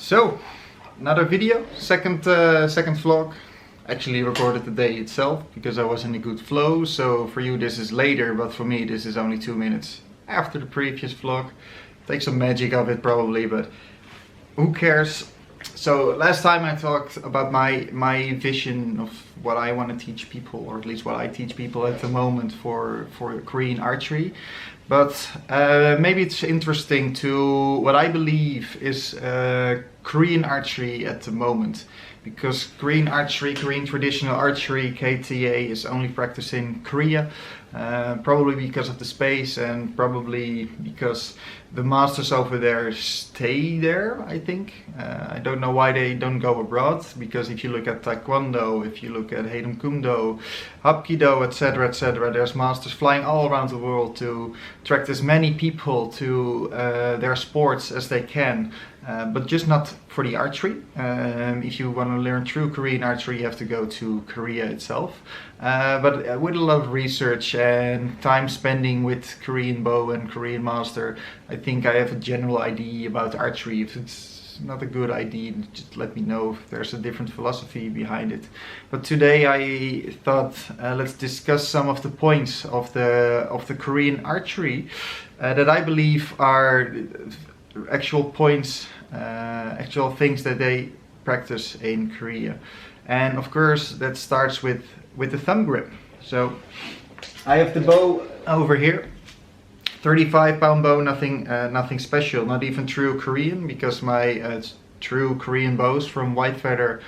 So, another video, second vlog. Actually recorded the day itself because I was in a good flow. So for you this is later, but for me this is only 2 minutes after the previous vlog. Take some magic of it probably, but who cares? So last time I talked about my vision of what I want to teach people, or at least what I teach people at the moment for Korean archery. But maybe it's interesting to what I believe is Korean archery at the moment. Because Korean archery, Korean traditional archery, KTA, is only practiced in Korea. Probably because of the space and probably because the masters over there stay there, I think. I don't know why they don't go abroad, because if you look at Taekwondo, if you look at Heidam Kumdo, Hapkido, etc., there's masters flying all around the world to attract as many people to their sports as they can. But just not for the archery. If you want to learn true Korean archery, you have to go to Korea itself. But with a lot of research and time spending with Korean bow and Korean master, I think I have a general idea about archery. If it's not a good idea, just let me know if there's a different philosophy behind it. But today I thought let's discuss some of the points of the Korean archery that I believe are actual points, actual things that they practice in Korea. And of course that starts with the thumb grip. So I have the bow over here, 35-pound bow, nothing special, not even true Korean, because my true Korean bows from White Feather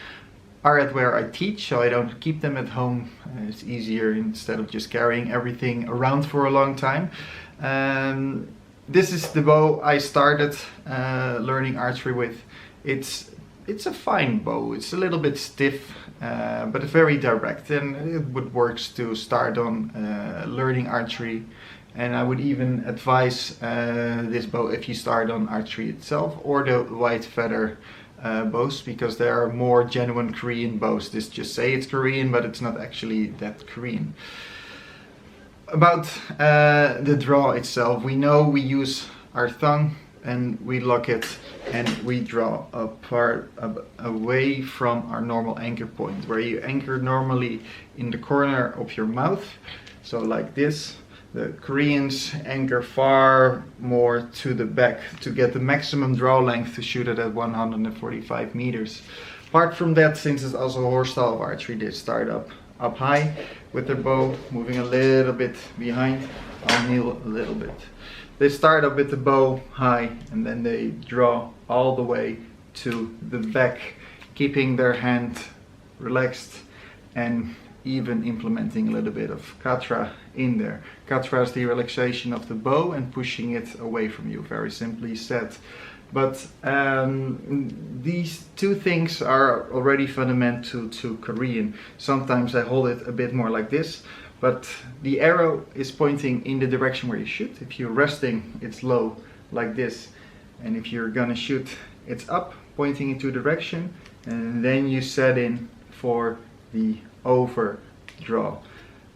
are at where I teach, so I don't keep them at home. It's easier instead of just carrying everything around for a long time. This is the bow I started learning archery with. It's a fine bow. It's a little bit stiff, but very direct, and it would work to start on learning archery. And I would even advise this bow if you start on archery itself, or the White Feather bows, because they are more genuine Korean bows. This just say it's Korean, but it's not actually that Korean. About the draw itself, we know we use our thumb and we lock it and we draw apart away from our normal anchor point, where you anchor normally in the corner of your mouth, so like this. The Koreans anchor far more to the back to get the maximum draw length to shoot it at 145 meters. Apart from that, since it's also a horse style of archery, they start up high with their bow, moving a little bit behind. I'll kneel a little bit. They start up with the bow high and then they draw all the way to the back, keeping their hand relaxed and even implementing a little bit of katra in there. Katra is the relaxation of the bow and pushing it away from you, very simply said. But these two things are already fundamental to Korean. Sometimes I hold it a bit more like this, but the arrow is pointing in the direction where you shoot. If you're resting, it's low like this, and if you're gonna shoot, it's up, pointing into direction, and then you set in for the overdraw.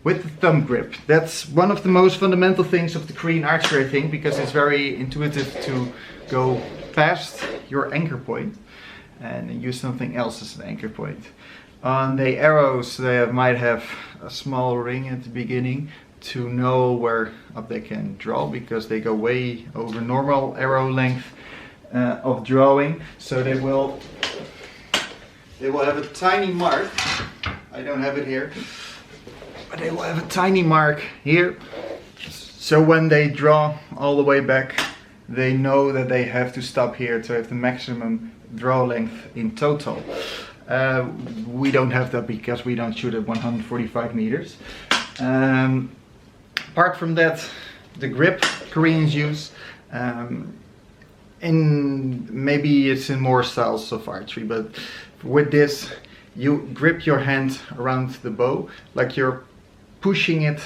With the thumb grip, that's one of the most fundamental things of the Korean archery, I think, because it's very intuitive to go past your anchor point and use something else as an anchor point. On the arrows, they might have a small ring at the beginning to know where up they can draw, because they go way over normal arrow length of drawing. So they will have a tiny mark. I don't have it here, but they will have a tiny mark here. So when they draw all the way back, they know that they have to stop here to have the maximum draw length in total. We don't have that because we don't shoot at 145 meters. Apart from that, the grip Koreans use, in maybe it's in more styles of archery, but with this you grip your hand around the bow like you're pushing it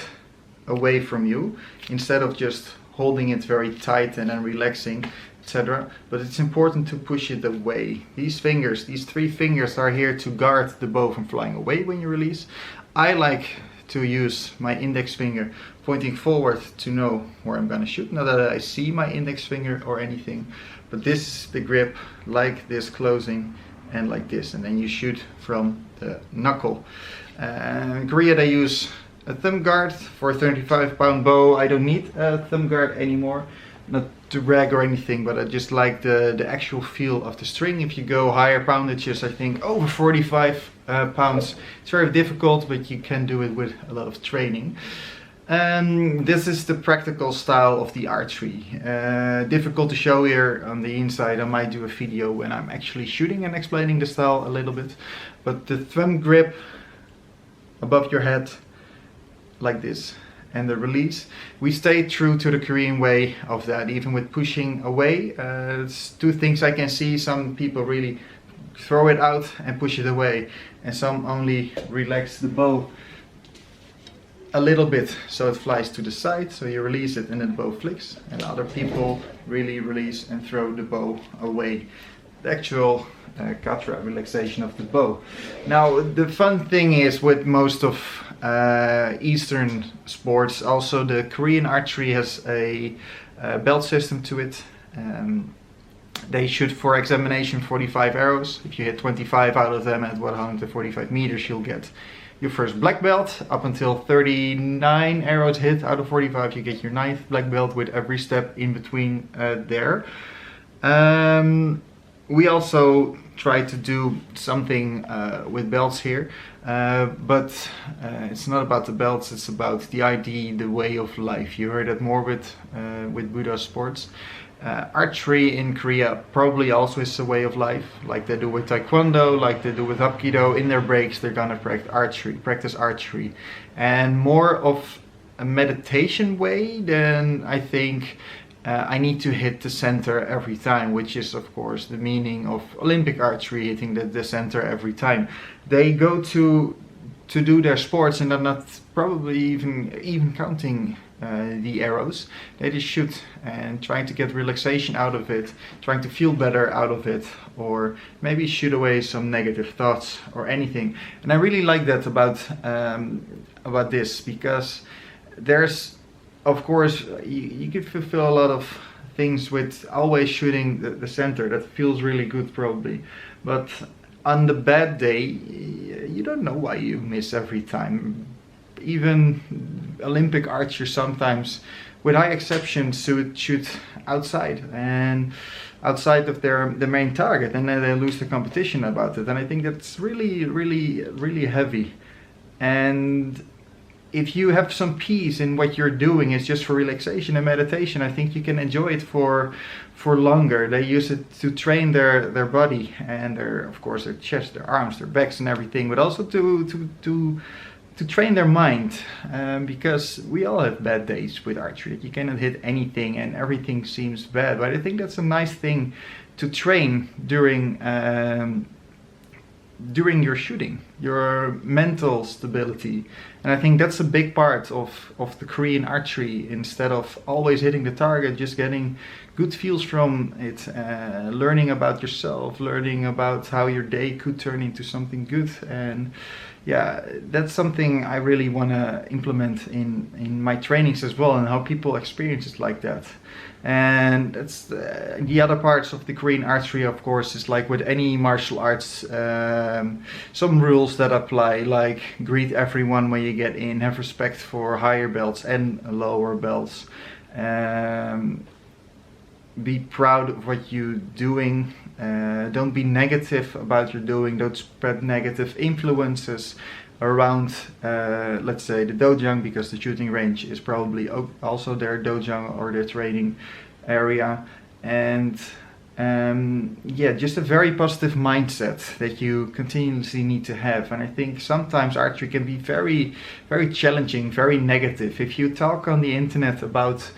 away from you, instead of just holding it very tight and then relaxing, etc. But it's important to push it away. These fingers, these 3 fingers, are here to guard the bow from flying away when you release. I like to use my index finger pointing forward to know where I'm gonna shoot. Not that I see my index finger or anything, but this is the grip, like this closing and like this, and then you shoot from the knuckle. In Korea they use a thumb guard for a 35-pound bow. I don't need a thumb guard anymore, not to brag or anything, but I just like the actual feel of the string. If you go higher poundages, I think over 45 pounds, it's very difficult, but you can do it with a lot of training. This is the practical style of the archery. Difficult to show here on the inside. I might do a video when I'm actually shooting and explaining the style a little bit. But the thumb grip above your head, like this, and the release. We stay true to the Korean way of that, even with pushing away. It's two things I can see. Some people really throw it out and push it away, and some only relax the bow a little bit so it flies to the side, so you release it and the bow flicks, and other people really release and throw the bow away. The actual KTA relaxation of the bow. Now the fun thing is with most of Eastern sports, also the Korean archery has a belt system to it. They shoot for examination 45 arrows. If you hit 25 out of them at 145 meters, you'll get your first black belt. Up until 39 arrows hit out of 45, you get your 9th black belt, with every step in between there. We also try to do something with belts here, but it's not about the belts, it's about the ID, the way of life. You heard that more with Buddha sports. Archery in Korea probably also is a way of life, like they do with Taekwondo, like they do with Hapkido. In their breaks they're gonna practice archery, and more of a meditation way than I think I need to hit the center every time, which is of course the meaning of Olympic archery, hitting the center every time. They go to do their sports and they're not probably even counting the arrows. They just shoot and trying to get relaxation out of it, trying to feel better out of it, or maybe shoot away some negative thoughts or anything. And I really like that about this, because there's, of course, you can fulfill a lot of things with always shooting the center. That feels really good probably, but on the bad day you don't know why you miss every time. Even Olympic archers sometimes, with high exceptions, shoot outside and outside of the main target, and then they lose the competition about it. And I think that's really heavy. And if you have some peace in what you're doing, it's just for relaxation and meditation, I think you can enjoy it for longer. They use it to train their body and of course their chest, their arms, their backs and everything, but also to train their mind, because we all have bad days with archery. You cannot hit anything and everything seems bad, but I think that's a nice thing to train during your shooting, your mental stability. And I think that's a big part of the Korean archery. Instead of always hitting the target, just getting good feels from it, learning about yourself, learning about how your day could turn into something good. And yeah, that's something I really want to implement in my trainings as well, and how people experience it like that. And that's the other parts of the Korean archery, of course, is like with any martial arts, some rules that apply, like greet everyone when you get in, have respect for higher belts and lower belts, be proud of what you're doing, don't be negative about your doing, don't spread negative influences around, let's say, the dojang, because the shooting range is probably also their dojang or their training area. And yeah, just a very positive mindset that you continuously need to have. And I think sometimes archery can be very challenging, very negative. If you talk on the internet about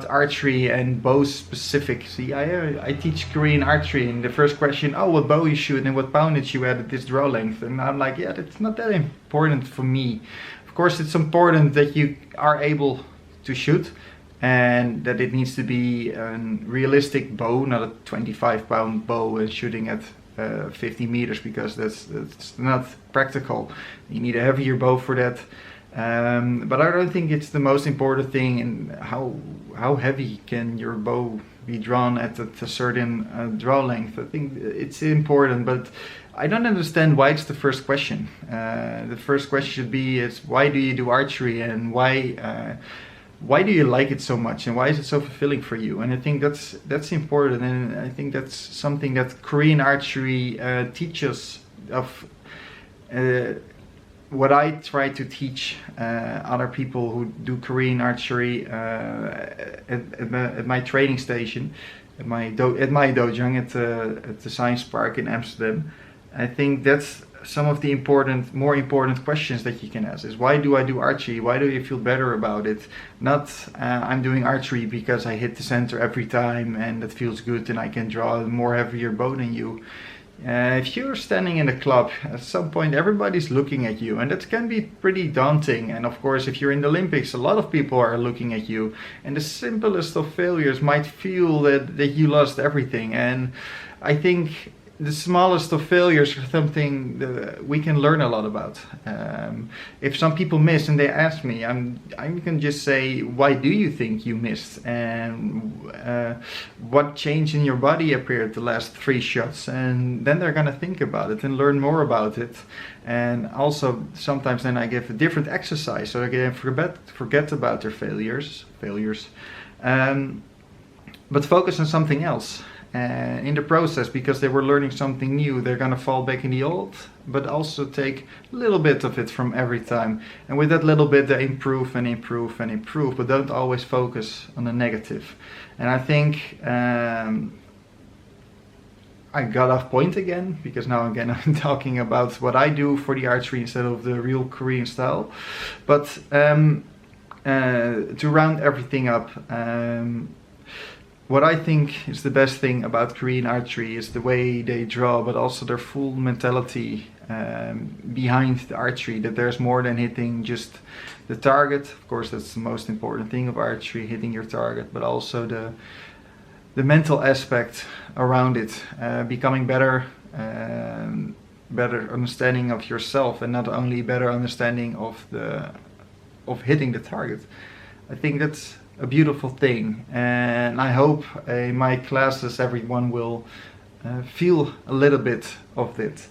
archery and bows specific, see, I teach Korean archery, and the first question, oh, what bow you shoot and what poundage you had at this draw length, and I'm like, yeah, that's not that important for me. Of course it's important that you are able to shoot, and that it needs to be a realistic bow, not a 25-pound bow and shooting at 50 meters, because that's not practical. You need a heavier bow for that. But I don't think it's the most important thing in how heavy can your bow be drawn at a certain draw length. I think it's important, but I don't understand why it's the first question. The first question should be is why do you do archery, and why do you like it so much, and why is it so fulfilling for you? And I think that's important, and I think that's something that Korean archery teaches of. What I try to teach other people who do Korean archery at my training station, at my dojang at the Science Park in Amsterdam. I think that's some of the more important questions that you can ask is why do I do archery? Why do you feel better about it? Not I'm doing archery because I hit the center every time and that feels good and I can draw a more heavier bow than you. If you're standing in a club, at some point everybody's looking at you, and that can be pretty daunting. And of course, if you're in the Olympics, a lot of people are looking at you, and the simplest of failures might feel that you lost everything. And I think the smallest of failures are something that we can learn a lot about. If some people miss and they ask me, I can just say, why do you think you missed? And what change in your body appeared the last 3 shots? And then they're gonna think about it and learn more about it. And also sometimes then I give a different exercise so they can forget about their failures, but focus on something else. In the process, because they were learning something new, they're gonna fall back in the old, but also take a little bit of it from every time. And with that little bit, they improve and improve and improve, but don't always focus on the negative. And I think I got off point again, because now again I'm talking about what I do for the archery instead of the real Korean style. But to round everything up, what I think is the best thing about Korean archery is the way they draw, but also their full mentality behind the archery, that there's more than hitting just the target. Of course, that's the most important thing of archery, hitting your target, but also the mental aspect around it, becoming better understanding of yourself, and not only better understanding of hitting the target. I think that's a beautiful thing, and I hope in my classes everyone will feel a little bit of this.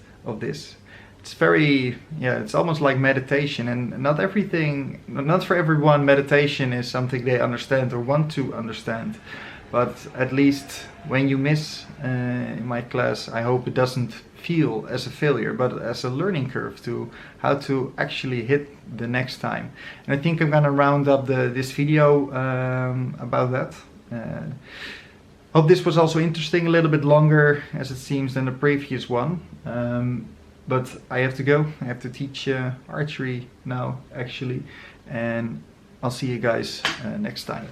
It's very, it's almost like meditation, and not for everyone meditation is something they understand or want to understand. But at least when you miss in my class, I hope it doesn't feel as a failure, but as a learning curve to how to actually hit the next time. And I think I'm gonna round up this video about that. Hope this was also interesting, a little bit longer as it seems than the previous one. But I have to go. I have to teach archery now, actually. And I'll see you guys next time.